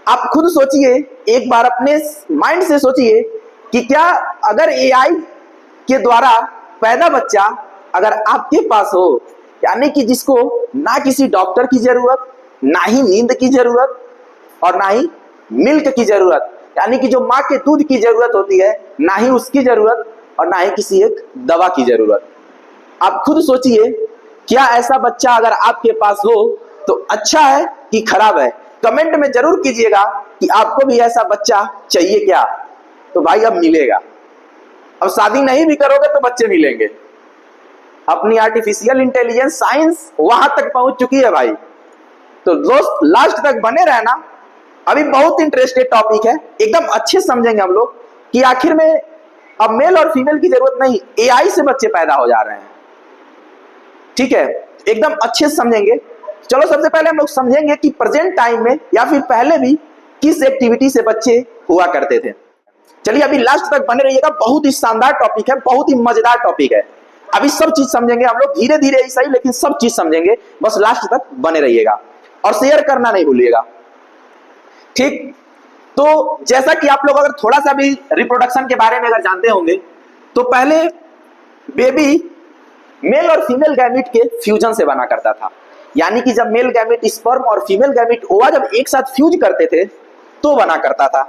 आप खुद सोचिए, एक बार अपने माइंड से सोचिए कि क्या अगर एआई के द्वारा पैदा बच्चा अगर आपके पास हो, यानी कि जिसको ना किसी डॉक्टर की जरूरत, ना ही नींद की जरूरत और ना ही मिल्क की जरूरत, यानी कि जो माँ के दूध की जरूरत होती है ना ही उसकी जरूरत और ना ही किसी एक दवा की जरूरत। आप खुद सोचिए, क्या ऐसा बच्चा अगर आपके पास हो तो अच्छा है कि खराब है? कमेंट में जरूर कीजिएगा कि आपको भी ऐसा बच्चा चाहिए क्या। तो भाई अब मिलेगा। अब शादी नहीं भी करोगे तो बच्चे मिलेंगे। अपनी आर्टिफिशियल इंटेलिजेंस साइंस वहां तक पहुंच चुकी है भाई। तो दोस्त लास्ट तक बने रहना, अभी बहुत इंटरेस्टेड टॉपिक है, एकदम अच्छे समझेंगे हम लोग कि आखिर में अब मेल और फीमेल की जरूरत नहीं, एआई से बच्चे पैदा हो जा रहे हैं। ठीक है, एकदम अच्छे से समझेंगे। चलो सबसे पहले हम लोग समझेंगे कि प्रेजेंट टाइम में या फिर पहले भी किस एक्टिविटी से बच्चे हुआ करते थे। चलिए अभी लास्ट तक बने रहिएगा, बहुत ही शानदार टॉपिक है, बहुत ही मजेदार टॉपिक है। अभी सब चीज समझेंगे हम लोग, धीरे धीरे ही सही लेकिन सब चीज समझेंगे। बस लास्ट तक बने रहिएगा और शेयर करना नहीं भूलिएगा। ठीक, तो जैसा कि आप लोग अगर थोड़ा सा भी रिप्रोडक्शन के बारे में अगर जानते होंगे तो पहले बेबी मेल और फीमेल गैमेट के फ्यूजन से बना करता था। यानी कि जब मेल गैमेट स्पर्म और फीमेल गैमेट ओवा जब एक साथ फ्यूज करते थे तो बना करता था,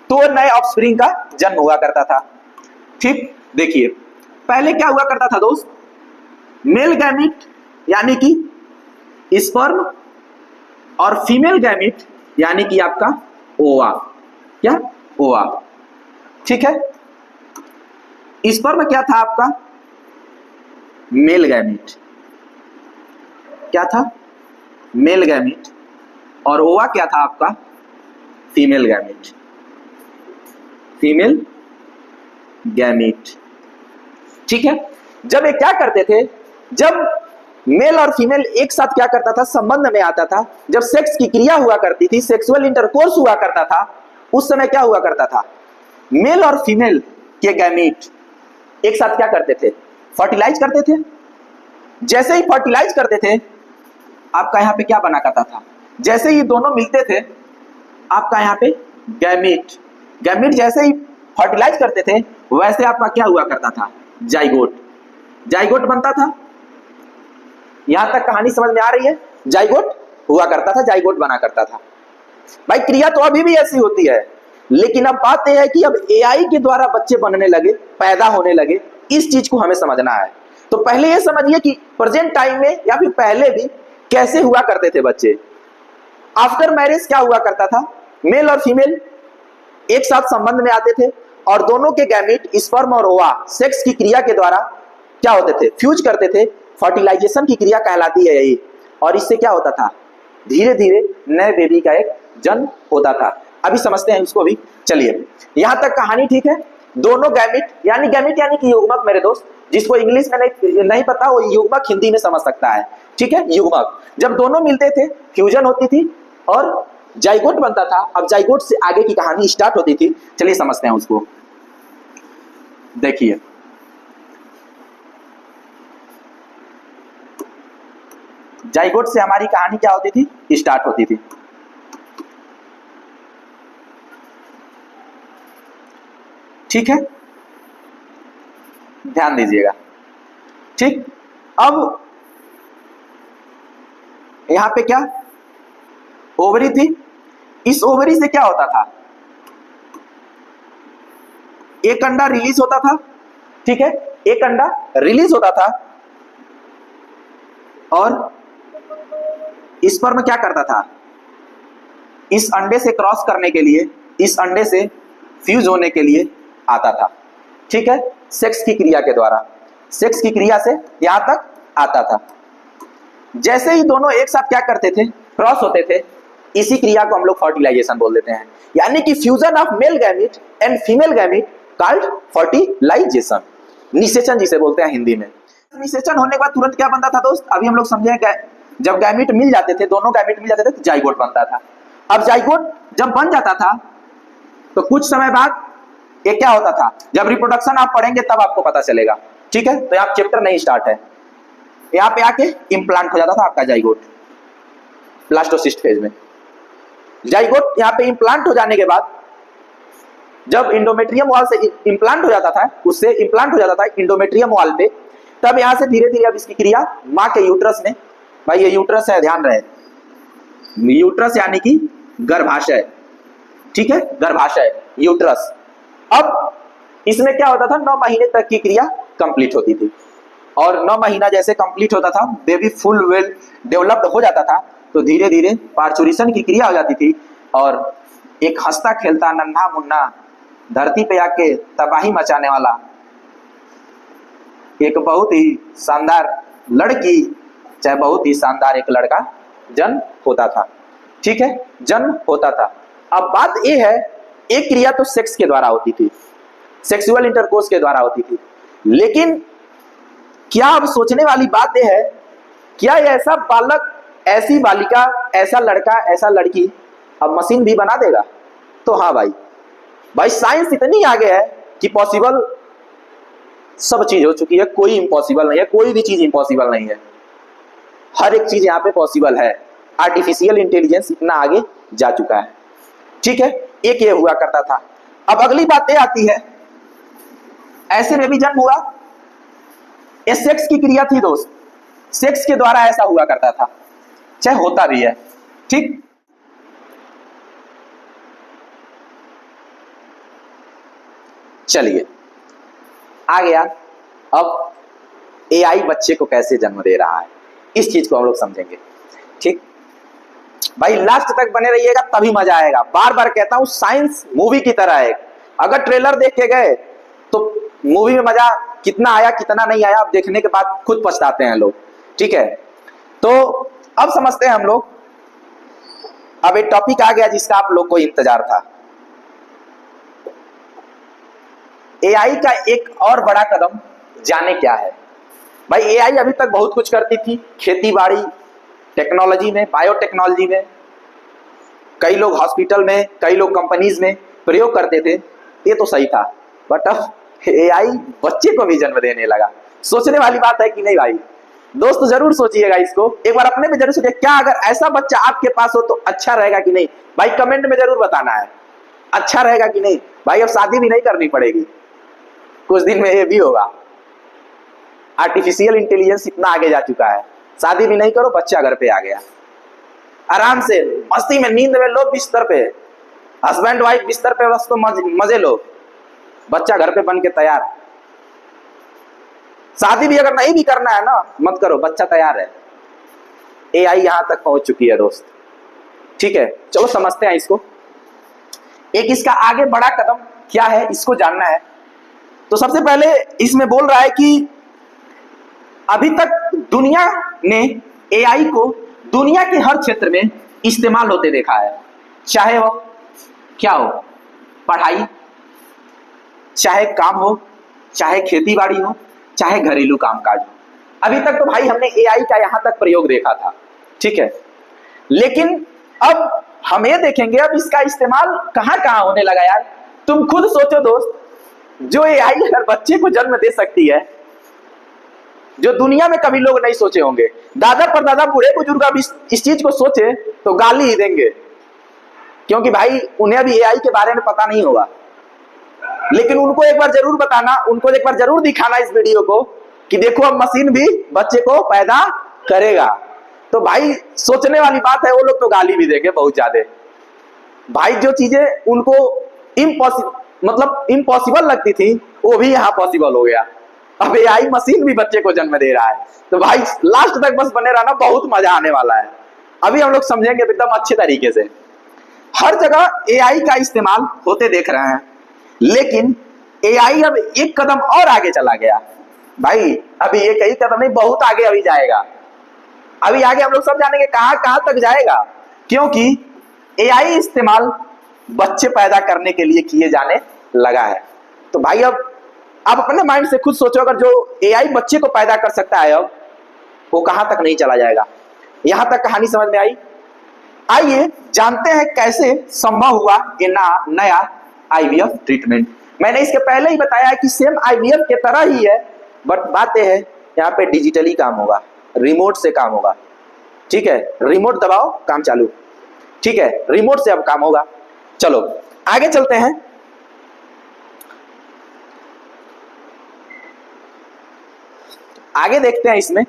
तो नए ऑफस्प्रिंग का जन्म हुआ करता था। ठीक, देखिए पहले क्या हुआ करता था दोस्त, मेल गैमेट यानी कि स्पर्म और फीमेल गैमेट यानी कि आपका ओवा, क्या ओवा। ठीक है, स्पर्म क्या था आपका, मेल गैमेट, क्या था, मेल गैमेट, और ओवा क्या था आपका, फीमेल गैमेट, फीमेल गैमेट। ठीक है, जब ये क्या करते थे, जब मेल और फीमेल एक साथ क्या करता था, संबंध में आता था, जब सेक्स की क्रिया हुआ करती थी, सेक्सुअल इंटरकोर्स हुआ करता था, उस समय क्या हुआ करता था, मेल और फीमेल के गैमेट एक साथ क्या करते थे, फर्टिलाइज करते थे। जैसे ही फर्टिलाइज करते थे आपका यहाँ पे क्या बना करता था, जैसे ही दोनों मिलते थे आपका यहाँ पे गैमेट, गैमेट जैसे ही फर्टिलाइज करते थे वैसे आपका क्या हुआ करता था, जाइगोट, जाइगोट बनता था। यहां तक कहानी समझ में आ रही है, जाइगोट हुआ करता था, जाइगोट बना करता था। भाई क्रिया तो अभी भी ऐसी होती है, लेकिन अब बात यह है कि अब एआई के द्वारा बच्चे बनने लगे, पैदा होने लगे, इस चीज को हमें समझना है। तो पहले ये समझिए कि प्रेजेंट टाइम में या फिर पहले भी कैसे हुआ करते थे बच्चे। आफ्टर मैरिज क्या हुआ करता था, मेल और फीमेल एक साथ संबंध में आते थे और दोनों के गैमेट स्पर्म और ओवा सेक्स की क्रिया के द्वारा क्या होते थे, फ्यूज करते थे। फर्टिलाइजेशन की क्रिया कहलाती है यही, और इससे क्या होता था, धीरे धीरे नए बेबी का एक जन्म होता था। अभी समझते हैं इसको भी। चलिए यहां तक कहानी ठीक है। दोनों गैमेट यानी कि युग्मक, मेरे दोस्त जिसको इंग्लिश में नहीं पता वो युग्मक हिंदी में समझ सकता है। ठीक है, युग्मक जब दोनों मिलते थे फ्यूजन होती थी और जाइगोट बनता था। अब जाइगोट से आगे की कहानी स्टार्ट होती थी, चलिए समझते हैं उसको। देखिए जाइगोट से हमारी कहानी क्या होती थी, स्टार्ट होती थी। ठीक है, ध्यान दीजिएगा। ठीक, अब यहां पे क्या ओवरी थी, इस ओवरी से क्या होता था, एक अंडा रिलीज होता था। ठीक है, एक अंडा रिलीज होता था और स्पर्म क्या करता था, इस अंडे से क्रॉस करने के लिए, इस अंडे से फ्यूज होने के लिए आता था। ठीक है, सेक्स की क्रिया के द्वारा, सेक्स की क्रिया से यहां तक आता था। जैसे ही दोनों एक साथ क्या करते थे, क्रॉस होते थे, इसी क्रिया को हम लोग फर्टिलाइजेशन बोल देते हैं। यानी कि fusion of male gamete and female gamete called fertilization, निषेचन जिसे बोलते हैं हिंदी में। निषेचन होने के बाद तुरंत क्या बनता था दोस्त, अभी हम लोग समझे, जब गैमेट मिल जाते थे, दोनों गैमेट मिल जाते थे तो जाइगोट बनता था। अब जाइगोट जब बन जाता था तो कुछ समय बाद ये क्या होता था, जब रिप्रोडक्शन आप पढ़ेंगे तब आपको पता चलेगा। ठीक है, तो यहाँ चैप्टर नहीं स्टार्ट है, यहाँ पे आके इम्प्लांट हो जाता था आपका जाइगोट ब्लास्टोसिस्ट फेज में। जाइगोट यहाँ पे इम्प्लांट हो जाने के बाद जब इंडोमेट्रियम वॉल से इम्प्लांट हो जाता था, उससे इम्प्लांट हो जाता था इंडोमेट्रियम वॉल पे, तब यहाँ से धीरे धीरे अब इसकी क्रिया माँ के यूट्रस में, भाई ये यूट्रस है, ध्यान रहे, यूट्रस यानी कि गर्भाशय, ठीक है, गर्भाशय यूट्रस। अब इसमें क्या होता था, 9 महीने तक की क्रिया कंप्लीट होती थी, और 9 महीना जैसे कंप्लीट होता था, बेबी फुल वेल डेवलप्ड हो जाता था, तो धीरे धीरे पार्चुरेशन की क्रिया हो जाती थी, और एक हंसता खेलता नन्हा मुन्ना धरती पे आके तबाही मचाने वाला एक बहुत ही शानदार लड़की, चाहे बहुत ही शानदार एक लड़का जन्म होता था, ठीक है, जन्म होता था। अब बात यह है, एक क्रिया तो सेक्स के द्वारा होती थी, सेक्सुअल इंटरकोर्स के द्वारा होती थी, लेकिन क्या अब सोचने वाली बात यह है, क्या ऐसा बालक, ऐसी बालिका, ऐसा लड़का, ऐसा लड़की अब मशीन भी बना देगा? तो हाँ भाई साइंस इतनी आगे है कि पॉसिबल सब चीज हो चुकी है, कोई इम्पॉसिबल नहीं है, कोई भी चीज इम्पॉसिबल नहीं है, हर एक चीज यहाँ पे पॉसिबल है। आर्टिफिशियल इंटेलिजेंस इतना आगे जा चुका है, ठीक है, एक ये हुआ करता था। अब अगली बात ये आती है, ऐसे में भी जन्म हुआ, ये सेक्स की क्रिया थी दोस्त, सेक्स के द्वारा ऐसा हुआ करता था, चाहे होता भी है, ठीक। चलिए आ गया, अब एआई बच्चे को कैसे जन्म दे रहा है, इस चीज को हम लोग समझेंगे, ठीक। भाई लास्ट तक बने रहिएगा तभी मजा आएगा, बार बार कहता हूं, साइंस मूवी की तरह है, अगर ट्रेलर देख के गए तो मूवी में मजा कितना आया कितना नहीं आया, अब देखने के बाद खुद पछताते हैं लोग, ठीक है। तो अब समझते हैं हम लोग, अब एक टॉपिक आ गया जिसका आप लोग को इंतजार था, एआई का एक और बड़ा कदम जाने क्या है। भाई एआई अभी तक बहुत कुछ करती थी, खेती बाड़ी टेक्नोलॉजी में, बायोटेक्नोलॉजी में, कई लोग हॉस्पिटल में, कई लोग कंपनीज में प्रयोग करते थे, ये तो सही था, बट अब एआई बच्चे को भी जन्म देने लगा। सोचने वाली बात है कि नहीं भाई? दोस्त जरूर सोचिएगा इसको, एक बार अपने में जरूर सोचिए, क्या अगर ऐसा बच्चा आपके पास हो तो अच्छा रहेगा कि नहीं? भाई कमेंट में जरूर बताना है, अच्छा रहेगा कि नहीं। भाई अब शादी भी नहीं करनी पड़ेगी, कुछ दिन में ये भी होगा, आर्टिफिशियल इंटेलिजेंस इतना आगे जा चुका है, शादी भी नहीं करो, बच्चा घर पे आ गया, आराम से मस्ती में, नींद में लो बिस्तर पे, हस्बैंड वाइफ बिस्तर पे, बस तो मजे लो, बच्चा घर पे बन के तैयार। शादी भी अगर नहीं भी करना है ना, मत करो, बच्चा तैयार है। एआई यहां तक पहुंच चुकी है दोस्त, ठीक है। चलो समझते हैं इसको, एक इसका आगे बड़ा कदम क्या है इसको जानना है। तो सबसे पहले इसमें बोल रहा है कि अभी तक दुनिया ने एआई को दुनिया के हर क्षेत्र में इस्तेमाल होते देखा है, चाहे वो क्या हो, पढ़ाई, चाहे काम हो, चाहे खेती बाड़ी हो, चाहे घरेलू कामकाज हो। अभी तक तो भाई हमने एआई का यहां तक प्रयोग देखा था, ठीक है। लेकिन अब हम ये देखेंगे अब इसका इस्तेमाल कहां कहां होने लगा यार। तुम खुद सोचो दोस्त, जो एआई अगर बच्चे को जन्म दे सकती है, जो दुनिया में कभी लोग नहीं सोचे होंगे, दादा परदादा बूढ़े बुजुर्ग अब इस चीज को सोचे तो गाली ही देंगे, क्योंकि भाई उन्हें अभी एआई के बारे में पता नहीं होगा। लेकिन उनको एक बार जरूर बताना, उनको एक बार जरूर दिखाना इस वीडियो को कि देखो अब मशीन भी बच्चे को पैदा करेगा। तो भाई सोचने वाली बात है, वो लोग तो गाली भी देंगे बहुत ज्यादा। भाई जो चीजें उनको इम्पॉसिबल लगती थी, वो भी यहाँ पॉसिबल हो गया। अब एआई मशीन भी बच्चे को जन्म दे रहा है। तो भाई लास्ट तक बस बने रहना, बहुत मजा आने वाला है। अभी हम लोग समझेंगे एकदम अच्छे तरीके से। हर जगह एआई का इस्तेमाल होते देख रहे हैं, लेकिन एआई अब एक कदम और आगे चला गया। भाई अभी एक ही कदम नहीं, बहुत आगे अभी जाएगा। अभी आगे हम लोग सब जानेंगे कहां कहां तक जाएगा, क्योंकि एआई इस्तेमाल बच्चे पैदा करने के लिए किए जाने लगा है। तो भाई अब आप अपने माइंड से खुद सोचो, अगर जो एआई बच्चे को पैदा कर सकता है, अब वो कहां तक नहीं चला जाएगा। यहां तक कहानी समझ में आई? आइए जानते हैं कैसे संभव हुआ ये नया आईवीएफ ट्रीटमेंट। मैंने इसके पहले ही बताया कि सेम आईवीएफ के तरह ही है, बट बात यह है यहाँ पे डिजिटली काम होगा, रिमोट से काम होगा, ठीक है। रिमोट दबाओ काम चालू। ठीक है, रिमोट से अब काम होगा। चलो आगे चलते हैं। आगे देखते हैं इसमें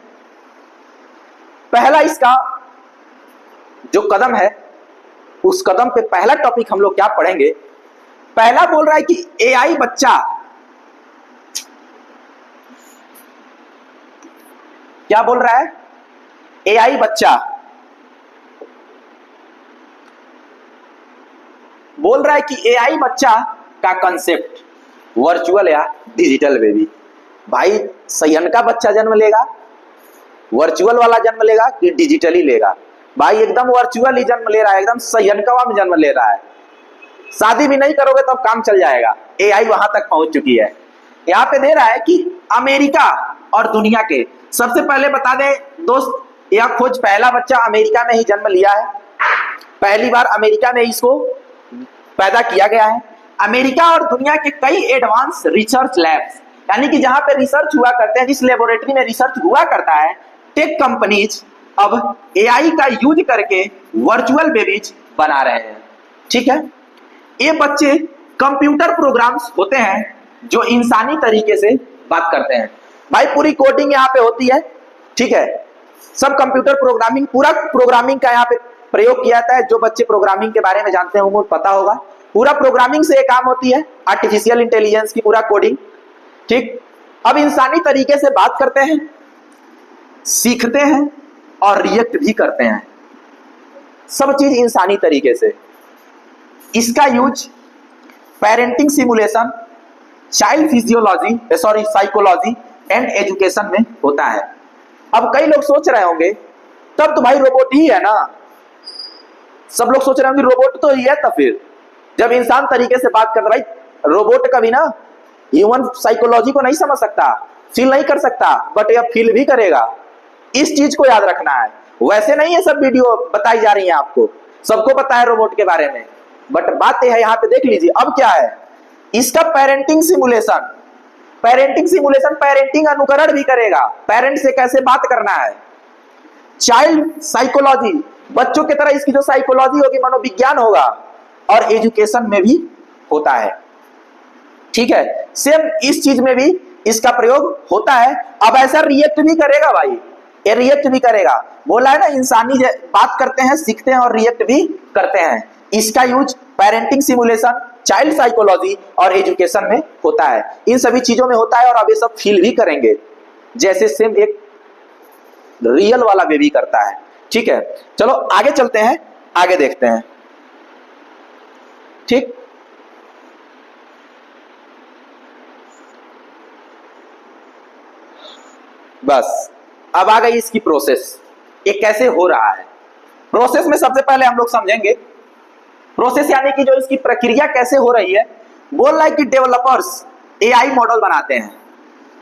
पहला इसका जो कदम है, उस कदम पे पहला टॉपिक हम लोग क्या पढ़ेंगे। पहला बोल रहा है कि एआई बच्चा, क्या बोल रहा है, एआई बच्चा बोल रहा है कि एआई बच्चा का कंसेप्ट वर्चुअल या डिजिटल बेबी। भाई सयन का बच्चा जन्म लेगा, वर्चुअल वाला जन्म लेगा कि डिजिटली लेगा? भाई एकदम वर्चुअल ही जन्म ले रहा है, एकदम सयनकवा में जन्म ले रहा है। शादी भी नहीं करोगे तो काम चल जाएगा। एआई वहां तक पहुंच चुकी है। यहाँ पे दे रहा है कि अमेरिका और दुनिया के, सबसे पहले बता दें दोस्त, यह खोज पहला बच्चा अमेरिका में ही जन्म लिया है। पहली बार अमेरिका में इसको पैदा किया गया है। अमेरिका और दुनिया के कई एडवांस रिसर्च लैब्स, यानी कि जहां पे रिसर्च हुआ करते हैं, जिस लेबोरेटरी में रिसर्च हुआ करता है, टेक कंपनीज अब एआई का यूज करके वर्चुअल बेबीज बना रहे हैं। ठीक है, ये बच्चे कंप्यूटर प्रोग्राम्स होते हैं जो इंसानी तरीके से बात करते हैं। भाई पूरी कोडिंग यहाँ पे होती है। ठीक है, सब कंप्यूटर प्रोग्रामिंग, पूरा प्रोग्रामिंग का यहाँ पे प्रयोग किया जाता है। जो बच्चे प्रोग्रामिंग के बारे में जानते हैं उनको पता होगा, पूरा प्रोग्रामिंग से ये काम होती है, आर्टिफिशियल इंटेलिजेंस की पूरा कोडिंग। ठीक, अब इंसानी तरीके से बात करते हैं, सीखते हैं और रिएक्ट भी करते हैं, सब चीज इंसानी तरीके से। इसका use parenting simulation, child physiology psychology and education में होता है। अब कई लोग सोच रहे होंगे तब तो भाई रोबोट ही है ना, सब लोग सोच रहे होंगे रोबोट तो ही है। तब फिर जब इंसान तरीके से बात करता, भाई रोबोट कभी ना ह्यूमन साइकोलॉजी को नहीं समझ सकता, फील नहीं कर सकता, बट यह फील भी करेगा। इस चीज को याद रखना है। वैसे नहीं है सब वीडियो बताई जा रही है आपको, सबको पता है रोबोट के बारे में, बट बात यह है, यहाँ पे देख लीजिए। अब क्या है इसका पेरेंटिंग सिमुलेशन। पेरेंटिंग अनुकरण भी करेगा, पेरेंट से कैसे बात करना है। चाइल्ड साइकोलॉजी, बच्चों की तरह इसकी जो साइकोलॉजी होगी, मनोविज्ञान होगा, और एजुकेशन में भी होता है। ठीक है, सेम इस चीज में भी इसका प्रयोग होता है। अब ऐसा रिएक्ट भी करेगा भाई, ये रिएक्ट भी करेगा। बोला है ना इंसानी बात करते हैं, सीखते हैं और रिएक्ट भी करते हैं। इसका use parenting simulation, child psychology और एजुकेशन में होता है। इन सभी चीजों में होता है और अब ये सब फील भी करेंगे जैसे सेम एक रियल वाला बेबी करता है। ठीक है, चलो आगे चलते हैं, आगे देखते हैं। ठीक, बस अब आ गई इसकी प्रोसेस, ये कैसे हो रहा है। प्रोसेस में सबसे पहले हम लोग समझेंगे प्रोसेस यानी कि जो इसकी प्रक्रिया कैसे हो रही है। बोल रहा है कि डेवलपर्स एआई मॉडल बनाते हैं।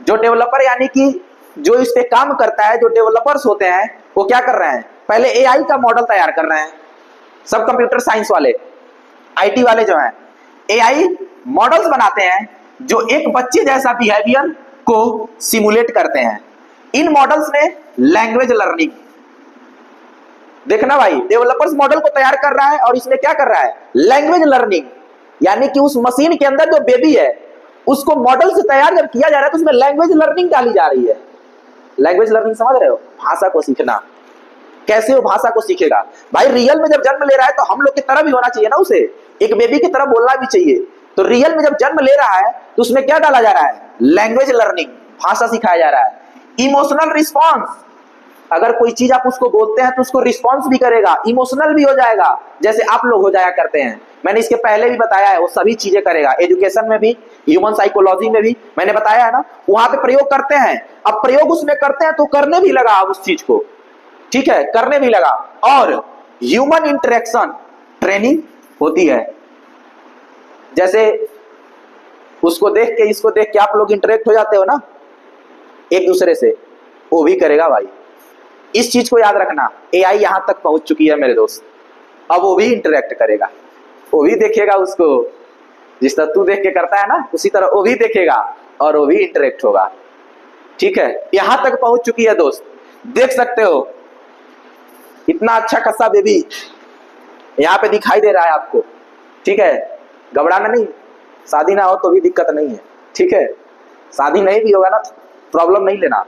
जो डेवलपर यानी कि जो इस पे काम करता है, जो डेवलपर्स होते हैं, वो क्या कर रहे हैं, पहले एआई का मॉडल तैयार कर रहे हैं। सब कंप्यूटर साइंस वाले, आईटी वाले जो हैं, एआई मॉडल्स बनाते हैं जो एक बच्चे जैसा बिहेवियर को सिमुलेट करते हैं। इन मॉडल्स में लैंग्वेज लर्निंग, देखना भाई, डेवलपर्स मॉडल को तैयार कर रहा है और इसमें क्या कर रहा है, लैंग्वेज लर्निंग, यानी कि उस मशीन के अंदर जो बेबी है उसको मॉडल से तैयार जब किया जा रहा है तो उसमें लैंग्वेज लर्निंग डाली जा रही है। लैंग्वेज लर्निंग समझ रहे हो, भाषा को सीखना। कैसे वो भाषा को सीखेगा भाई, रियल में जब जन्म ले रहा है तो हम लोग की तरह भी होना चाहिए ना, उसे एक बेबी की तरह बोलना भी चाहिए। तो रियल में जब जन्म ले रहा है तो उसमें क्या डाला जा रहा है, लैंग्वेज लर्निंग, भाषा सिखाया जा रहा है। इमोशनल रिस्पॉन्स, अगर कोई चीज आप उसको बोलते हैं तो उसको रिस्पॉन्स भी करेगा, इमोशनल भी हो जाएगा, जैसे आप लोग हो जाया करते हैं। मैंने इसके पहले भी बताया है, वो सभी चीजें करेगा। एजुकेशन में भी, ह्यूमन साइकोलॉजी में भी मैंने बताया है ना, वहां पे प्रयोग करते हैं। अब प्रयोग उसमें करते हैं तो करने भी लगा अब उस चीज को, ठीक है, करने भी लगा। और ह्यूमन इंटरेक्शन ट्रेनिंग होती है, जैसे उसको देख के इसको देख के आप लोग इंटरेक्ट हो जाते हो ना एक दूसरे से, वो भी करेगा भाई। इस चीज को याद रखना, एआई यहां तक पहुंच चुकी है मेरे दोस्त। अब वो भी इंटरेक्ट करेगा, वो भी देखेगा उसको, जिस तरह तू देख के करता है ना उसी तरह वो भी देखेगा और वो भी इंटरेक्ट होगा। ठीक है, यहां तक पहुंच चुकी है दोस्त, देख सकते हो इतना अच्छा खासा बेबी यहाँ पे दिखाई दे रहा है आपको, ठीक है। घबराना नहीं, शादी ना हो तो भी दिक्कत नहीं है, ठीक है। शादी नहीं भी होगा ना प्रॉब्लम नहीं लेना,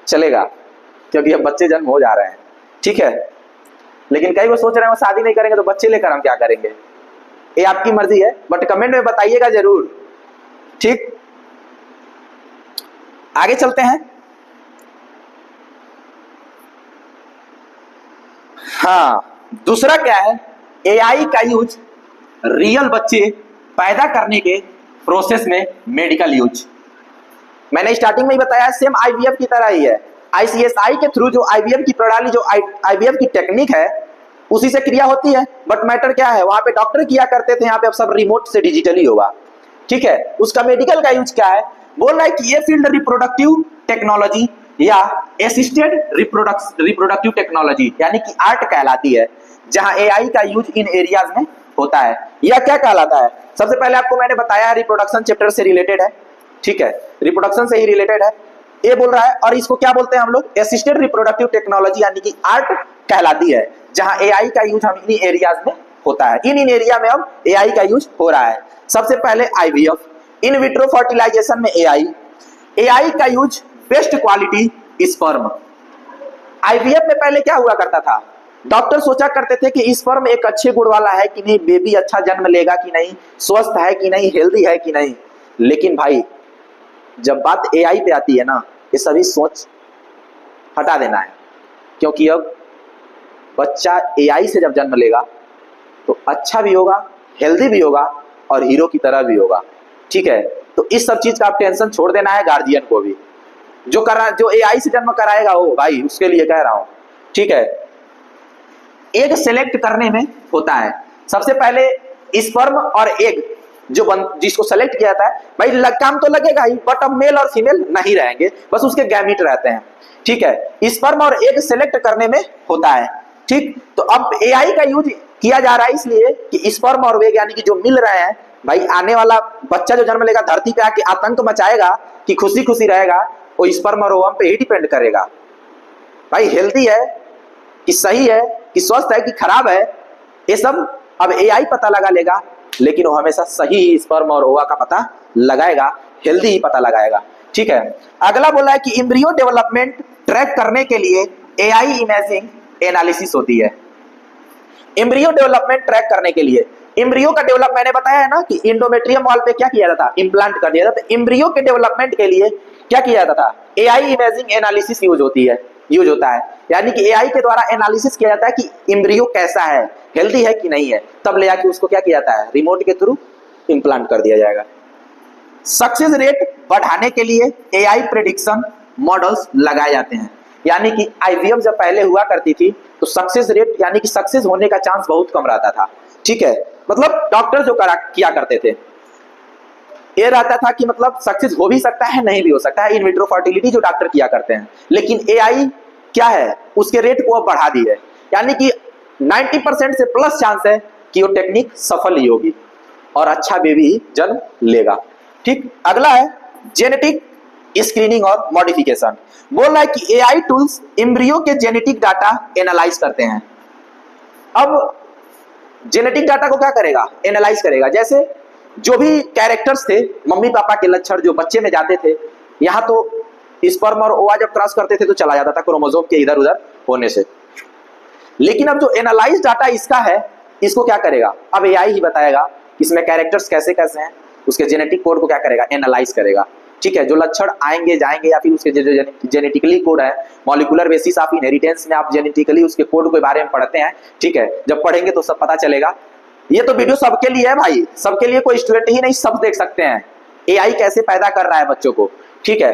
चलेगा, क्योंकि अब बच्चे जन्म हो जा रहे हैं, ठीक है। लेकिन कई वो सोच रहे हैं वो शादी नहीं करेंगे तो बच्चे लेकर हम क्या करेंगे, ये आपकी मर्जी है, बट कमेंट में बताइएगा जरूर, ठीक। आगे चलते हैं। हाँ, दूसरा क्या है, एआई का यूज रियल बच्चे पैदा करने के प्रोसेस में, मेडिकल यूज। मैंने स्टार्टिंग में ही बताया सेम आईवीएफ की तरह ही है। आईसीएसआई के थ्रू जो आईवीएफ की प्रणाली, जो आईवीएफ की टेक्निक है, उसी से क्रिया होती है। बट मैटर क्या है, वहां पे डॉक्टर किया करते थे, यहाँ पे अब सब रिमोट से डिजिटली होगा, ठीक है। उसका मेडिकल का यूज क्या है, बोल रहा है कि ये फील्ड रिप्रोडक्टिव टेक्नोलॉजी या असिस्टेड रिप्रोडक्टिव टेक्नोलॉजी यानी कि आर्ट कहलाती है, जहां एआई का यूज इन एरियाज में होता है। यह क्या कहलाता है, सबसे पहले आपको मैंने बताया रिप्रोडक्शन चैप्टर से रिलेटेड है, ठीक है, रिप्रोडक्शन से ही रिलेटेड है ये बोल रहा है। और इसको क्या बोलते हैं हम लोग, असिस्टेड रिप्रोडक्टिव टेक्नोलॉजी यानी कि आर्ट कहलाती है, जहां एआई का यूज हम इन एरियाज में होता है। इन एरिया में अब एआई का यूज हो रहा है। सबसे पहले आईवीएफ, इन विट्रो फर्टिलाइजेशन में एआई का use best quality sperm. IVF में पहले क्या हुआ करता था, डॉक्टर सोचा करते थे कि स्पर्म एक अच्छे गुण वाला है कि नहीं, बेबी अच्छा जन्म लेगा कि नहीं, स्वस्थ है कि नहीं, हेल्दी है कि नहीं। लेकिन भाई जब बात एआई पे आती है ना, ये सभी सोच हटा देना है, क्योंकि अब बच्चा एआई से जब जन्म लेगा तो अच्छा भी होगा, हेल्दी भी होगा और हीरो की तरह भी होगा, ठीक है। तो इस सब चीज का आप टेंशन छोड़ देना है गार्जियन को भी, जो एआई से जन्म कराएगा वो भाई उसके लिए कह रहा हूं, ठीक है। एग सेलेक्ट करने में होता है, सबसे पहले स्पर्म और एग जिसको सेलेक्ट किया जाता है, भाई काम तो लगेगा ही, बट अब मेल और फीमेल नहीं रहेंगे, बस उसके गैमीट रहते हैं, ठीक है। स्पर्म और एग सेलेक्ट करने में होता है, ठीक। तो अब एआई का यूज किया जा रहा है इसलिए कि स्पर्म और एग यानी कि जो मिल रहे हैं, भाई आने वाला बच्चा जो जन्म लेगा धरती पे आके आतंक मचाएगा कि खुशी खुशी रहेगा, वो स्पर्म और ओवम पे ही डिपेंड करेगा, भाई हेल्दी है कि सही है कि स्वस्थ है कि खराब है, ये सब अब एआई पता लगा लेगा। लेकिन वो हमेशा सही स्पर्म और ओवा का पता लगाएगा, हेल्दी ही पता लगाएगा, ठीक है। अगला बोला है कि एम्ब्रियो डेवलपमेंट ट्रैक करने के लिए एआई इमेजिंग एनालिसिस होती है। एम्ब्रियो डेवलपमेंट ट्रैक करने के लिए, एम्ब्रियो का डेवलप मैंने बताया है ना कि इंडोमेट्रियम वॉल पे क्या किया जाता था, इम्प्लांट कर दिया जाता था। एम्ब्रियो के डेवलपमेंट के लिए क्या किया जाता था, एआई इमेजिंग एनालिसिस यूज होता है, यानी कि एआई के द्वारा एनालिसिस किया जाता है कि एम्ब्रियो कैसा है, हेल्दी है कि नहीं है, तब ले जाके उसको क्या किया जाता है, रिमोट के थ्रू इम्प्लांट कर दिया जाएगा। सक्सेस रेट बढ़ाने के लिए एआई प्रेडिक्शन मॉडल्स लगाए जाते हैं, यानी कि आईवीएफ जब पहले हुआ करती थी तो सक्सेस रेट यानी कि सक्सेस होने का चांस बहुत कम रहता था, ठीक है। मतलब डॉक्टर जो किया करते थे ये रहता था कि मतलब सक्सेस हो भी सकता है नहीं भी हो सकता है, इन विट्रो फर्टिलिटी जो डॉक्टर किया करते हैं। लेकिन एआई क्या है, उसके रेट को अब बढ़ा दी है, यानी कि 90% से प्लस चांस है कि वो टेक्निक सफल ही होगी और अच्छा बेबी जन्म लेगा, ठीक। अगला है जेनेटिक स्क्रीनिंग और मॉडिफिकेशन। बोल रहा है कि एआई टूल्स एम्ब्रियो के जेनेटिक डाटा एनालाइज करते हैं। अब जेनेटिक डाटा को क्या करेगा, एनालाइज करेगा। जैसे जो भी कैरेक्टर्स थे, मम्मी पापा के लक्षण जो बच्चे में जाते थे, यहाँ तो स्पर्म और ओवा जब क्रॉस करते थे तो चला जाता था क्रोमोसोम के इधर उधर होने से। लेकिन अब जो एनालाइज डाटा इसका है, इसको क्या करेगा, अब एआई ही बताएगा इसमें कैरेक्टर्स कैसे कैसे हैं, उसके जेनेटिक कोड को क्या करेगा, एनालाइज करेगा, ठीक है। जो लक्षण आएंगे जाएंगे या फिर उसके जो जेनेटिकली कोड है, मॉलिक्यूलर बेसिस ऑफ इनहेरिटेंस में आप जेनेटिकली उसके कोड के बारे में पढ़ते हैं, ठीक है। जब पढ़ेंगे तो सब पता चलेगा। ये तो वीडियो सबके लिए है भाई, सबके लिए, कोई स्टूडेंट ही नहीं, सब देख सकते हैं एआई कैसे पैदा कर रहा है बच्चों को, ठीक है।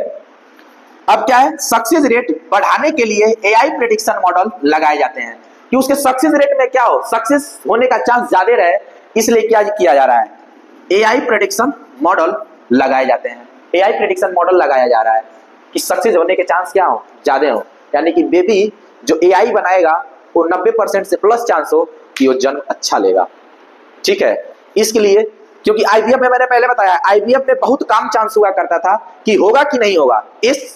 अब क्या है, सक्सेस रेट बढ़ाने के लिए एआई प्रेडिक्शन मॉडल लगाए जाते हैं कि उसके सक्सेस रेट में क्या हो, सक्सेस होने का चांस ज्यादा रहे, इसलिए क्या किया जा रहा है, एआई प्रेडिक्शन मॉडल लगाए जाते हैं। एआई प्रेडिक्शन मॉडल लगाया जा रहा है कि सक्सेस होने के चांस क्या हो, ज्यादा हो, यानी कि बेबी जो एआई बनाएगा वो 90% से प्लस चांस हो कि वो जन्म अच्छा लेगा, ठीक है। इसके लिए क्योंकि आईवीएफ में मैंने पहले बताया, आईवीएफ में बहुत कम चांस हुआ करता था कि होगा कि नहीं होगा, इस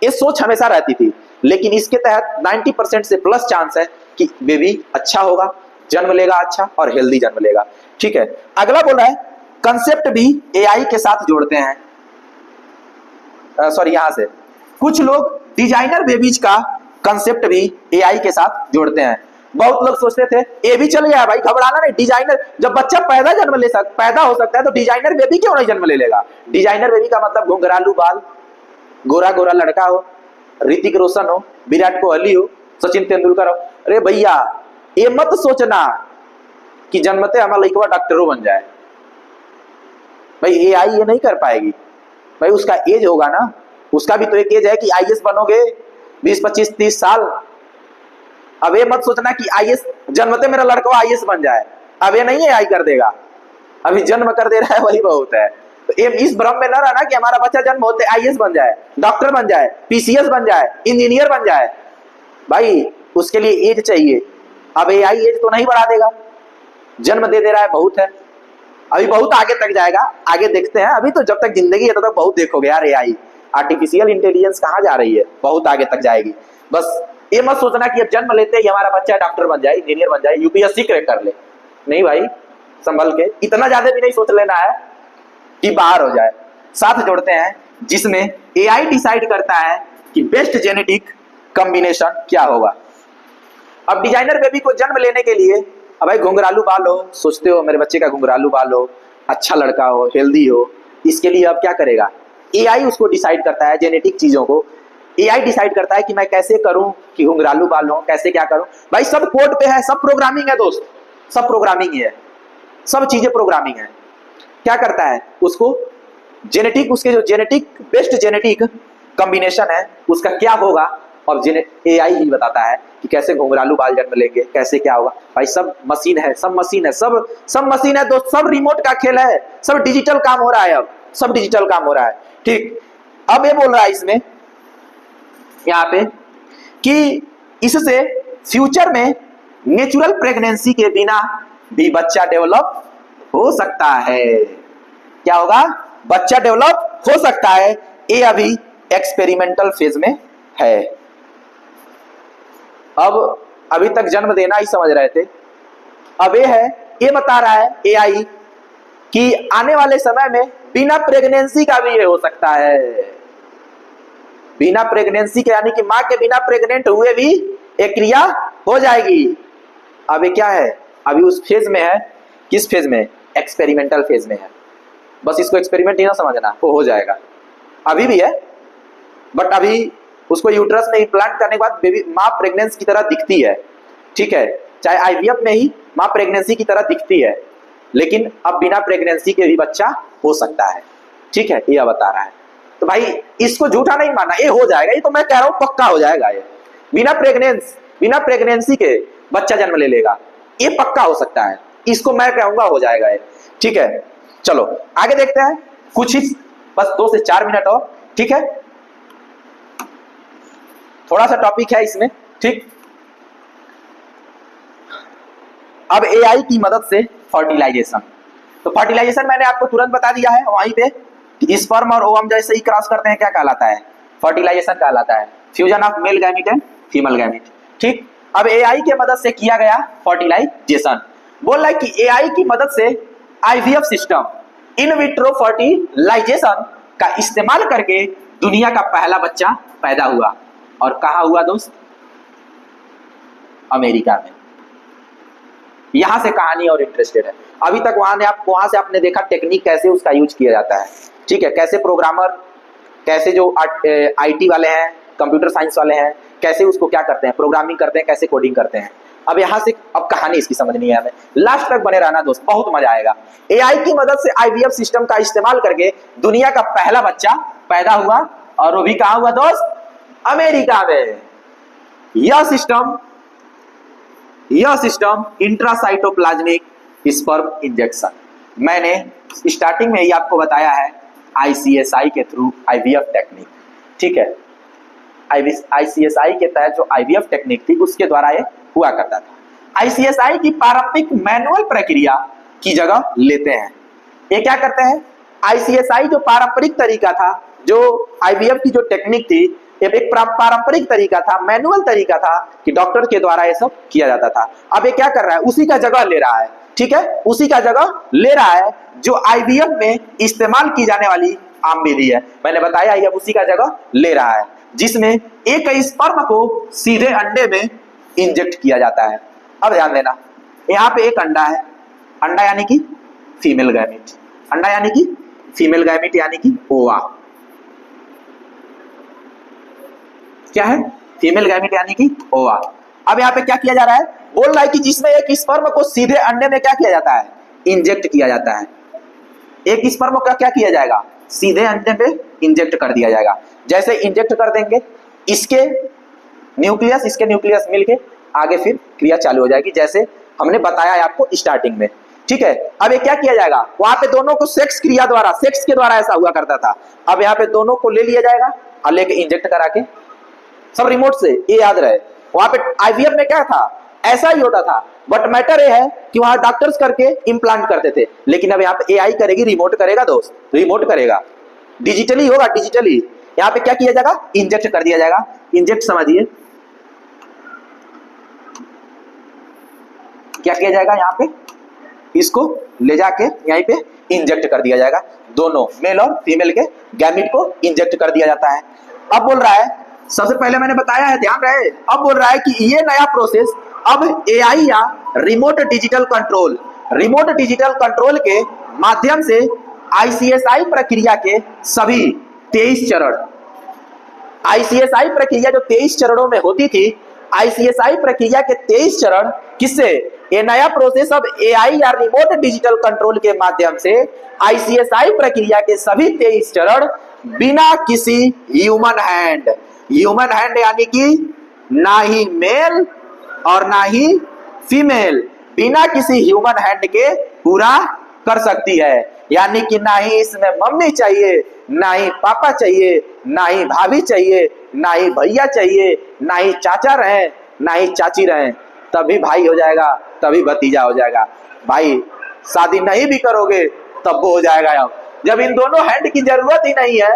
सोच हमेशा रहती थी। लेकिन इसके तहत 90% से प्लस चांस है कि बेबी अच्छा होगा, जन्म लेगा अच्छा और हेल्दी जन्म लेगा। ठीक है, अगला बोल रहा है कंसेप्ट भी एआई के साथ जोड़ते हैं। सॉरी, यहां से कुछ लोग डिजाइनर बेबीज का कंसेप्ट भी एआई के साथ जोड़ते हैं। बहुत लोग सोचते थे ये भी चल गया भाई, घबराना नहीं, डिजाइनर जब बच्चा पैदा हो सकता है तो डिजाइनर बेबी क्यों नहीं जन्म ले लेगा। डिजाइनर बेबी का मतलब घुंघरालू बाल, गोरा गोरा लड़का हो, ऋतिक रोशन हो, विराट कोहली हो, सचिन तेंदुलकर हो। अरे भैया ये मत सोचना कि जन्मते हमारा लड़का डॉक्टरों बन जाए, भाई एआई ये नहीं कर पाएगी भाई, उसका एज होगा ना, उसका भी तो एक एज है कि आईएएस बनोगे 20 25 30 साल। अब ये मत सोचना कि आईएएस जन्मते मेरा लड़का आईएएस बन जाए, अब ये नहीं है आई कर देगा, अभी जन्म कर दे रहा है वही बहुत है। तो ये इस भ्रम में न रहना कि हमारा बच्चा जन्म होते आईएएस बन जाए, डॉक्टर बन जाए, पीसीएस बन जाए, इंजीनियर बन जाए, भाई उसके लिए एज चाहिए। अब एआई एज तो नहीं बढ़ा देगा, जन्म दे रहा है बहुत है, अभी बहुत आगे तक जाएगा, आगे देखते हैं। अभी तो जब तक जिंदगी है तब तक बहुत देखोगे यार, एआई आर्टिफिशियल इंटेलिजेंस कहाँ जा रही है, बहुत आगे तक जाएगी। बस ये मत सोचना कि अब जन्म लेते ही हमारा बच्चा डॉक्टर बन जाए, इंजीनियर बन जाए, यूपीएससी क्रैक कर ले, नहीं भाई, संभल के, इतना ज्यादा भी नहीं सोच लेना है कि बाहर हो जाए। साथ जोड़ते हैं जिसमें एआई डिसाइड करता है कि बेस्ट जेनेटिक कॉम्बिनेशन क्या होगा। अब डिजाइनर बेबी को जन्म लेने के लिए अब भाई घुंघरालू बाल हो, सोचते हो मेरे बच्चे का घुंघरालू बाल हो, अच्छा लड़का हो, हेल्दी हो, इसके लिए अब क्या करेगा, एआई उसको डिसाइड करता है, जेनेटिक चीजों को एआई डिसाइड करता है कि मैं कैसे करूं कि घुंघरालू बाल हो, कैसे क्या करूं। भाई सब कोड पे है, सब प्रोग्रामिंग है दोस्त, सब प्रोग्रामिंग ही है, सब चीजें प्रोग्रामिंग है। क्या करता है उसको जेनेटिक, उसके जो जेनेटिक बेस्ट जेनेटिक कॉम्बिनेशन है उसका क्या होगा, और एआई ही बताता है कि कैसे घुंघरालू बाल जन्म लेंगे, कैसे क्या होगा। भाई सब मशीन है, सब मशीन है, सब मशीन है दोस्त, सब रिमोट का खेल है, सब डिजिटल काम हो रहा है, अब सब डिजिटल काम हो रहा है। ठीक, अब ये बोल रहा है इसमें यहाँ पे कि इससे फ्यूचर में नेचुरल प्रेगनेंसी के बिना भी बच्चा डेवलप हो सकता है। क्या होगा, बच्चा डेवलप हो सकता है, ये अभी एक्सपेरिमेंटल फेज में है। अब अभी तक जन्म देना ही समझ रहे थे, अब ये है, ये बता रहा है एआई कि आने वाले समय में बिना प्रेगनेंसी का भी ये हो सकता है, बिना प्रेगनेंसी के, यानी कि मां के बिना प्रेग्नेंट हुए भी एक क्रिया हो जाएगी। अब ये क्या है, अभी उस फेज में है, किस फेज में, एक्सपेरिमेंटल फेज में है। बस इसको एक्सपेरिमेंट ही ना समझना, वो हो जाएगा, अभी भी है, बट अभी उसको यूट्रस में इम्प्लांट करने के बाद बेबी मां प्रेगनेंस की तरह दिखती है। ठीक है, चाहे आईवीएफ में ही मां प्रेगनेंसी की तरह दिखती है, लेकिन अब बिना प्रेगनेंसी के भी बच्चा हो सकता है। ठीक है, यह बता रहा है। तो भाई इसको झूठा नहीं मानना, ये हो जाएगा, ये तो मैं कह रहा हूं पक्का हो जाएगा, ये बिना प्रेगनेंसी के बच्चा जन्म ले लेगा, ये पक्का हो सकता है, इसको मैं कहूंगा हो जाएगा ये। ठीक है, चलो आगे देखते हैं, कुछ ही बस 2 से 4 मिनट और। ठीक है, थोड़ा सा टॉपिक है इसमें। ठीक, अब एआई की मदद से फर्टिलाइजेशन, तो फर्टिलाइजेशन मैंने आपको तुरंत बता दिया है वहीं पे, स्पर्म और ओवम जैसे ही क्रॉस करते हैं क्या कहलाता है, फर्टिलाइजेशन कहलाता है, fusion of male gamete and female gamete. ठीक, अब एआई के मदद से किया गया फर्टिलाइजेशन, बोल रहा है कि एआई की मदद से IVF system, in vitro fertilization का इस्तेमाल करके दुनिया का पहला बच्चा पैदा हुआ। और कहाँ हुआ दोस्त, अमेरिका में। यहां से कहानी और इंटरेस्टेड है, अभी तक वहां से आपने देखा टेक्निक कैसे उसका यूज किया जाता है। ठीक है, कैसे प्रोग्रामर, कैसे जो आईटी वाले हैं, कंप्यूटर साइंस वाले हैं, कैसे उसको क्या करते हैं, प्रोग्रामिंग करते हैं, कैसे कोडिंग करते हैं। अब यहाँ से अब कहानी इसकी समझनी है हमें, लास्ट तक बने रहना दोस्त, बहुत मजा आएगा। एआई की मदद से आईवीएफ सिस्टम का इस्तेमाल करके दुनिया का पहला बच्चा पैदा हुआ, और वो भी कहाँ हुआ दोस्त, अमेरिका में। यह सिस्टम इंट्रासाइटोप्लाज्मिक स्पर्म इंजेक्शन, मैंने स्टार्टिंग में ही आपको बताया है, आईसीएसआई के थ्रू आईवीएफ टेक्निक। ठीक है, आईसीएसआई के तहत जो आईवीएफ टेक्निक थी उसके द्वारा ये हुआ करता था। आईसीएसआई की पारंपरिक मैनुअल प्रक्रिया की जगह लेते हैं। ये क्या करते हैं, आईसीएसआई जो पारंपरिक तरीका था, जो आईवीएफ की जो टेक्निक थी, ये एक पारंपरिक तरीका था, मैनुअल तरीका था कि डॉक्टर के द्वारा ये सब किया जाता था। अब ये क्या कर रहा है, उसी का जगह ले रहा है, ठीक है, उसी का जगह ले रहा है जो आईवीएफ में इस्तेमाल की जाने वाली आम विधि है। मैंने बताया ये उसी का जगह ले रहा है, जिसमें एक स्पर्म को सीधे अंडे में इंजेक्ट किया जाता है। अब ध्यान देना, यहाँ पे एक अंडा है, अंडा यानी कि फीमेल गैमीट, अंडा यानी कि फीमेल गैमीट यानी कि ओवा, क्या है, फीमेल गैमीट यानी कि ओवा। अब यहाँ पे क्या किया जा रहा है, बोल रहा है कि जिसमें एक स्पर्म को सीधे अंडे में क्या किया जाता है, इंजेक्ट किया जाता है। एक स्पर्म का क्या किया जाएगा, सीधे अंडे में इंजेक्ट कर दिया जाएगा। जैसे इंजेक्ट कर देंगे, इसके न्यूक्लियस मिलके आगे फिर क्रिया चालू हो जाएगी, जैसे हमने बताया है आपको स्टार्टिंग में, ठीक है। अब ये क्या किया जाएगा, वहां पे दोनों को सेक्स क्रिया द्वारा, सेक्स के द्वारा ऐसा हुआ करता था। अब यहाँ पे दोनों को ले लिया जाएगा और लेके इंजेक्ट करा के, सब रिमोट से, ये याद रहे। वहां पे आईवीएफ में क्या था, ऐसा ही होता था, बट मैटर ये है कि वहां डॉक्टर्स करके इम्प्लांट करते थे, लेकिन अब यहाँ पे एआई करेगी, रिमोट करेगा दोस्त, रिमोट करेगा, डिजिटली होगा, डिजिटली। यहाँ पे क्या किया जाएगा, इंजेक्ट कर दिया जाएगा। इंजेक्ट समझिए क्या किया जाएगा, यहाँ पे इसको ले जाके यहीं पे इंजेक्ट कर दिया जाएगा, दोनों मेल और फीमेल के गैमीट को इंजेक्ट कर दिया जाता है। अब बोल रहा है, सबसे पहले मैंने बताया है, ध्यान रहे, अब बोल रहा है कि ये नया प्रोसेस अब एआई या रिमोट डिजिटल कंट्रोल के माध्यम से आईसीएसआई प्रक्रिया के सभी 23 चरण, आईसीएसआई प्रक्रिया जो 23 चरणों में होती थी, आईसीएसआई प्रक्रिया के 23 चरण किससे, ये नया प्रोसेस अब एआई या रिमोट डिजिटल कंट्रोल के माध्यम से आईसीएसआई प्रक्रिया के सभी 23 चरण बिना किसी ह्यूमन हैंड यानी कि ना ही मेल और ना ही फीमेल, बिना किसी ह्यूमन हैंड के पूरा कर सकती है। यानी कि ना ही इसमें मम्मी चाहिए, ना ही पापा चाहिए, ना ही भाभी चाहिए, ना ही भैया चाहिए, ना ही चाचा रहे, ना ही चाची रहे, तभी भाई हो जाएगा, तभी भतीजा हो जाएगा। भाई शादी नहीं भी करोगे तब वो हो जाएगा। अब जब इन दोनों हैंड की जरूरत ही नहीं है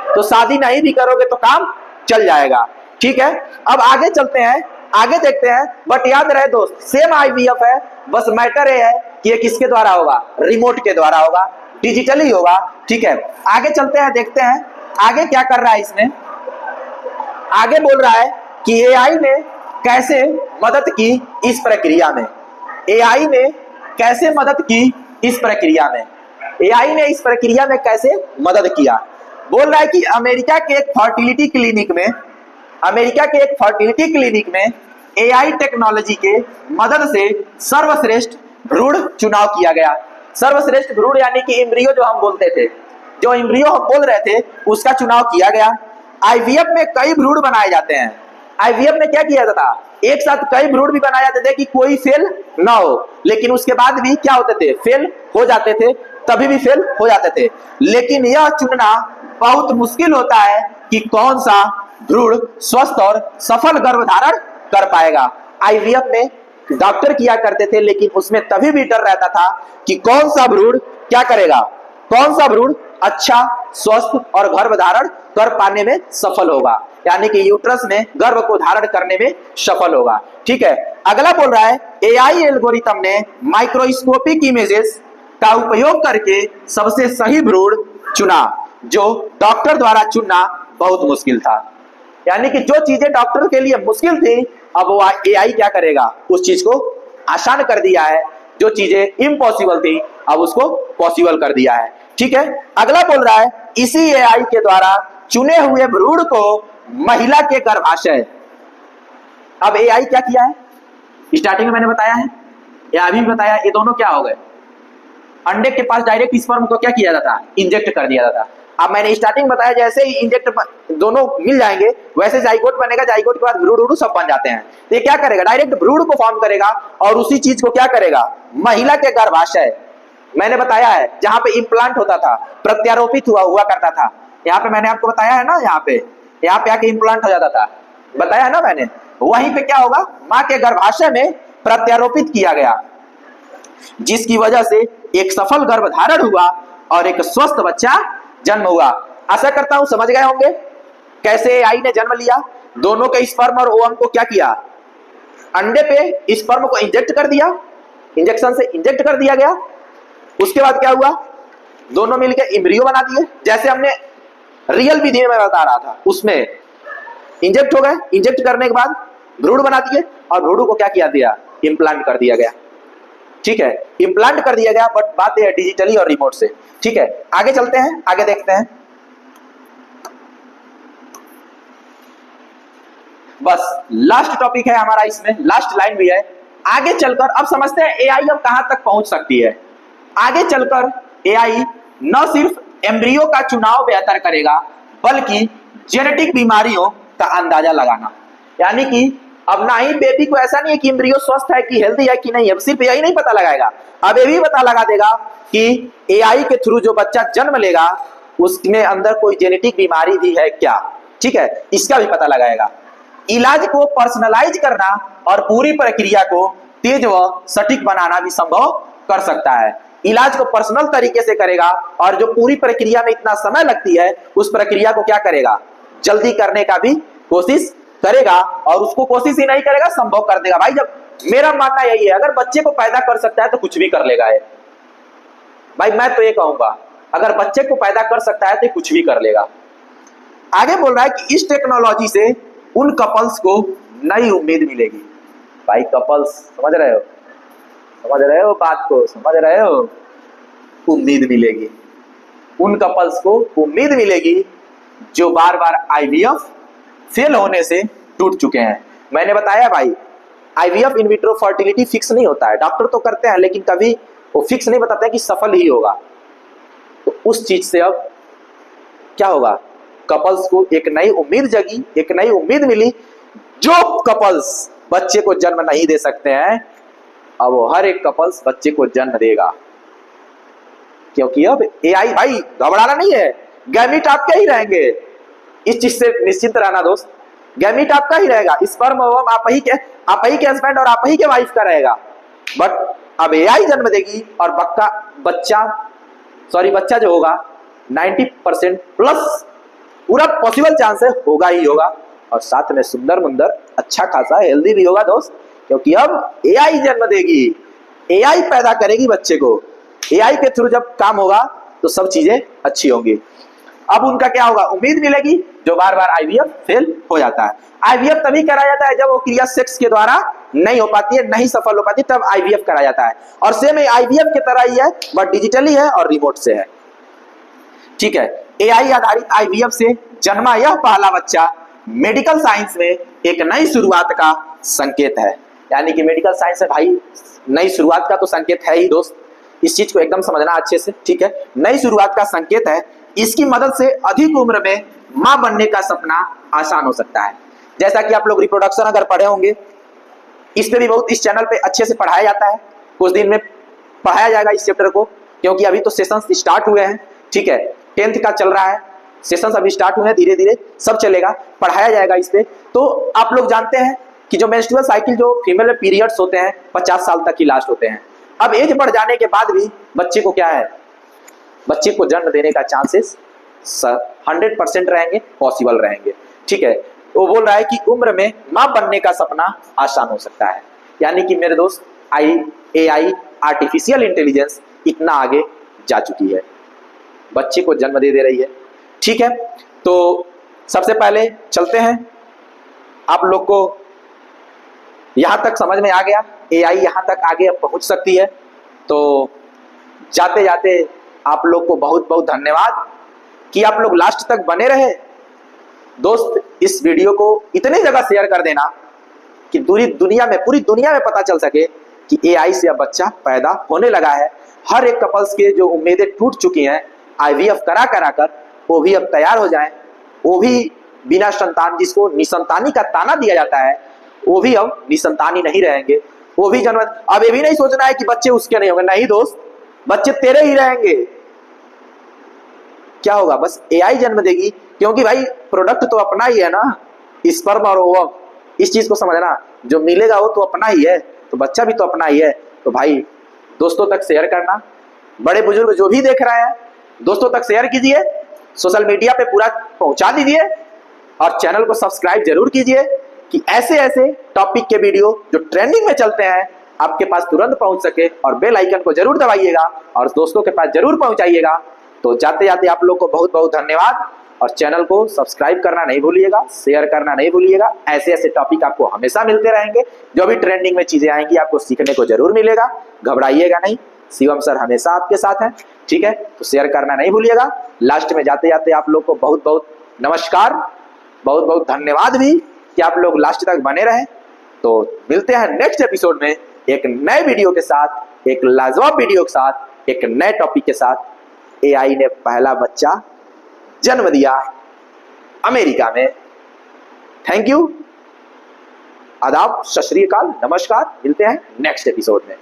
तो शादी नहीं भी करोगे तो काम चल जाएगा, ठीक है। अब आगे चलते हैं, आगे देखते हैं, बट याद रहे दोस्त, सेम आईवीएफ है, बस मैटर ये है कि ये किसके द्वारा होगा, रिमोट के द्वारा होगा, डिजिटली होगा, ठीक है। आगे चलते हैं, देखते हैं आगे क्या कर रहा है इसमें। आगे बोल रहा है कि एआई ने कैसे मदद की इस प्रक्रिया में, एआई ने कैसे मदद की इस प्रक्रिया में, एआई ने इस प्रक्रिया में कैसे मदद किया। बोल रहा है कि अमेरिका के एक फर्टिलिटी क्लिनिक में एआई टेक्नोलॉजी के मदद से सर्वश्रेष्ठ भ्रूण चुनाव किया गया। सर्वश्रेष्ठ भ्रूण यानी कि एम्ब्रियो जो हम बोलते थे, जो एम्ब्रियो हम बोल रहे थे, उसका चुनाव किया गया। आईवीएफ में कई भ्रूण बनाए जाते हैं। आईवीएफ में क्या किया जाता था, एक साथ कई भ्रूण भी बनाए जाते थे कि कोई फेल ना हो, लेकिन उसके बाद भी क्या होते थे, फेल हो जाते थे, तभी भी फेल हो जाते थे। लेकिन यह चुनना बहुत मुश्किल होता है कि कौन सा भ्रूण स्वस्थ और सफल गर्भधारण कर पाएगा। आईवीएफ में डॉक्टर किया करते थे, लेकिन उसमें तभी भी डर रहता था कि कौन सा भ्रूण क्या करेगा, कौन सा भ्रूण अच्छा, स्वस्थ और गर्भधारण कर पाने में सफल होगा, यानी कि यूट्रस में गर्भ को धारण करने में सफल होगा, ठीक है। अगला बोल रहा है, एआई एल्गोरिथम ने माइक्रोस्कोपिक इमेजेस का उपयोग करके सबसे सही भ्रूण चुना, जो डॉक्टर द्वारा चुनना बहुत मुश्किल था। यानी कि जो चीजें डॉक्टर के लिए मुश्किल थी, अब वो एआई क्या करेगा, उस चीज को आसान कर दिया है। जो चीजें इम्पॉसिबल थी, अब उसको पॉसिबल कर दिया है, ठीक है। अगला बोल रहा है, इसी एआई के द्वारा चुने हुए भ्रूण को महिला के गर्भाशय। अब एआई क्या किया है, स्टार्टिंग में मैंने बताया है, या अभी बताया, ये दोनों क्या हो गए, अंडे के पास डायरेक्ट स्पर्म को क्या किया जाता, इंजेक्ट कर दिया जाता। अब मैंने स्टार्टिंग बताया, जैसे ही इंजेक्ट दोनों मिल जाएंगे वैसे जाइगोट बनेगा, जाइगोट के बाद भ्रूण सब बन जाते हैं। तो ये क्या करेगा, डायरेक्ट भ्रूण को फॉर्म करेगा और उसी चीज को क्या करेगा, महिला के गर्भाशय, मैंने बताया है जहां पे इम्प्लांट होता था, प्रत्यारोपित हुआ करता था। यहाँ पे मैंने आपको बताया है ना, यहाँ पे आके इम्प्लांट हो जाता था, बताया है ना मैंने। वहीं पे क्या होगा, माँ के गर्भाशय में प्रत्यारोपित किया गया, जिसकी वजह से एक सफल गर्भधारण हुआ और एक स्वस्थ बच्चा जन्म हुआ। आशा करता हूं समझ गए होंगे। कैसे एआई ने जन्म लिया, दोनों के स्पर्म और ओवम को क्या किया, अंडे पे स्पर्म को इंजेक्ट कर दिया, इंजेक्शन से इंजेक्ट कर दिया गया। उसके बाद क्या हुआ, दोनों मिलकर एम्ब्रियो बना दिए, जैसे हमने रियल विधि में बता रहा था उसमें इंजेक्ट हो गए, इंजेक्ट करने के बाद भ्रूण बना दिए और भ्रूण को क्या किया दिया, इम्प्लांट कर दिया गया। ठीक है, इम्प्लांट कर दिया गया, बट बात है डिजिटली और रिमोट से। ठीक है, आगे चलते हैं, आगे देखते हैं। बस लास्ट टॉपिक है हमारा, इसमें लास्ट लाइन भी है। आगे चलकर अब समझते हैं एआई अब कहां तक पहुंच सकती है। आगे चलकर एआई न सिर्फ एम्ब्रियो का चुनाव बेहतर करेगा, बल्कि जेनेटिक बीमारियों का अंदाजा लगाना, यानी कि अब ना ही बेबी को ऐसा नहीं है कि एम्ब्रियो स्वस्थ है कि हेल्दी है कि नहीं है, अब सिर्फ एआई नहीं पता लगाएगा, अब ये भी पता लगा देगा कि एआई के थ्रू जो बच्चा जन्म लेगा उसमें अंदर कोई जेनेटिक बीमारी भी है क्या। ठीक है, इसका भी पता लगाएगा। इलाज को पर्सनलाइज करना और पूरी प्रक्रिया को तेज व सटीक बनाना भी संभव कर सकता है। इलाज को पर्सनल तरीके से करेगा और जो पूरी प्रक्रिया में इतना समय लगती है उस प्रक्रिया को क्या करेगा, जल्दी करने का भी कोशिश करेगा, और उसको कोशिश ही नहीं करेगा संभव कर देगा। भाई जब मेरा मानना यही है, अगर बच्चे को पैदा कर सकता है तो कुछ भी कर लेगा है। भाई मैं तो ये कहूंगा, अगर बच्चे को पैदा कर सकता है तो कुछ भी कर लेगा। आगे बोल रहा है कि इस टेक्नोलॉजी से उन कपल्स को नई उम्मीद मिलेगी। भाई कपल्स समझ रहे हो, समझ रहे हो बात को, समझ रहे हो, उम्मीद मिलेगी। उन कपल्स को उम्मीद मिलेगी जो बार बार आईवीएफ फेल होने से टूट चुके हैं। मैंने बताया भाई, IVF in vitro fertility fix नहीं होता है, डॉक्टर तो करते हैं लेकिन कभी वो फिक्स नहीं बताते कि सफल ही होगा। तो उस चीज से अब क्या होगा, कपल्स को एक नई उम्मीद जगी, एक नई उम्मीद मिली। जो कपल्स बच्चे को जन्म नहीं दे सकते हैं, अब वो हर एक कपल्स बच्चे को जन्म देगा, क्योंकि अब एआई, भाई घबराना नहीं है, गैमीट आपके ही रहेंगे, इस चीज से निश्चिंत रहना दोस्त, गैमीट आपका ही रहेगा, स्पर्म ओवम आप ही के हस्बैंड और आप ही के वाइफ का रहेगा। बट अब एआई जन्म देगी और बच्चा जो होगा 90% प्लस पूरा पॉसिबल चांस है होगा ही होगा, और साथ में सुंदर मुंदर अच्छा खासा हेल्दी भी होगा दोस्त, क्योंकि अब एआई जन्म देगी, एआई पैदा करेगी बच्चे को। एआई के थ्रू जब काम होगा तो सब चीजें अच्छी होंगी। अब उनका क्या होगा, उम्मीद मिलेगी जो बार बार आईवीएफ फेल हो जाता है। आईवीएफ तभी कराया जाता है जब वो क्रिया सेक्स के द्वारा नहीं हो पाती है, नहीं सफल हो पाती, तब आईवीएफ कराया जाता है। और सेम आईवीएफ की तरह ही है, बट डिजिटली है और रिमोट से है। ठीक है, एआई आधारित आईवीएफ से जन्मा यह पहला बच्चा मेडिकल साइंस में एक नई शुरुआत का संकेत है। यानी कि मेडिकल साइंस में भाई नई शुरुआत का तो संकेत है ही दोस्त, इस चीज को एकदम समझना अच्छे से। ठीक है, नई शुरुआत का संकेत है। इसकी मदद से अधिक उम्र में मां बनने का सपना आसान हो सकता है। जैसा कि आप लोग रिप्रोडक्शन अगर पढ़े होंगे, इस पे भी बहुत इस चैनल पे अच्छे से पढ़ाया जाता है, कुछ दिन में पढ़ाया जाएगा इस चैप्टर को, क्योंकि अभी तो सेशंस स्टार्ट हुए हैं। ठीक है, 10th का चल रहा है, सेशंस अभी स्टार्ट हुए हैं, धीरे धीरे सब चलेगा, पढ़ाया जाएगा इस पे। तो आप लोग जानते हैं कि जो मेंस्ट्रुअल साइकिल जो फीमेल में पीरियड्स होते हैं 50 साल तक ही लास्ट होते हैं। अब एज बढ़ जाने के बाद भी बच्चे को क्या है, बच्चे को जन्म देने का चांसेस 100% रहेंगे, पॉसिबल रहेंगे। ठीक है, वो बोल रहा है कि उम्र में मां बनने का सपना आसान हो सकता है। यानी कि मेरे दोस्त एआई आर्टिफिशियल इंटेलिजेंस इतना आगे जा चुकी है, बच्चे को जन्म दे रही है। ठीक है, तो सबसे पहले चलते हैं, आप लोग को यहां तक समझ में आ गया, एआई यहां तक आगे अब पहुंच सकती है। तो जाते जाते आप लोग को बहुत बहुत धन्यवाद कि आप लोग लास्ट तक बने रहे। दोस्त इस वीडियो को इतनी जगह शेयर कर देना कि पूरी दुनिया में पता चल सके कि एआई से अब बच्चा पैदा होने लगा है। हर एक कपल्स के जो उम्मीदें टूट चुकी हैं आईवीएफ करा कर, वो भी अब तैयार हो जाएं, वो भी बिना संतान, जिसको निसंतानी का ताना दिया जाता है, वो भी अब निसंतानी नहीं रहेंगे, वो भी जन्म। अब ये भी नहीं सोचना है कि बच्चे उसके नहीं होंगे, नहीं दोस्त, बच्चे तेरे ही रहेंगे। क्या होगा, बस एआई जन्म देगी, क्योंकि भाई प्रोडक्ट तो अपना ही है ना, स्पर्म और ओवम, इस चीज को समझना, जो मिलेगा वो तो अपना ही है, तो बच्चा भी तो अपना ही है। तो भाई दोस्तों तक शेयर करना, बड़े बुजुर्ग जो भी देख रहे हैं दोस्तों तक शेयर कीजिए, सोशल मीडिया पे पूरा पहुंचा दीजिए, और चैनल को सब्सक्राइब जरूर कीजिए कि ऐसे ऐसे टॉपिक के वीडियो जो ट्रेंडिंग में चलते हैं आपके पास तुरंत पहुंच सके। और बेल आइकन को जरूर दबाइएगा और दोस्तों के पास जरूर पहुंचाइएगा। तो जाते जाते आप लोग को बहुत बहुत धन्यवाद, और चैनल को सब्सक्राइब करना नहीं भूलिएगा, शेयर करना नहीं भूलिएगा। ऐसे ऐसे टॉपिक आपको हमेशा मिलते रहेंगे, जो भी ट्रेंडिंग में चीजें आएंगी आपको सीखने को जरूर मिलेगा। घबराइएगा नहीं, शिवम सर हमेशा आपके साथ हैं, ठीक है। तो शेयर करना नहीं भूलिएगा। लास्ट में जाते जाते आप लोग को बहुत बहुत नमस्कार, बहुत बहुत धन्यवाद भी कि आप लोग लास्ट तक बने रहें। तो मिलते हैं नेक्स्ट एपिसोड में एक नए वीडियो के साथ, एक लाजवाब वीडियो के साथ, एक नए टॉपिक के साथ। एआई ने पहला बच्चा जन्म दिया अमेरिका में। थैंक यू, आदाब, सत श्री अकाल, नमस्कार। मिलते हैं नेक्स्ट एपिसोड में।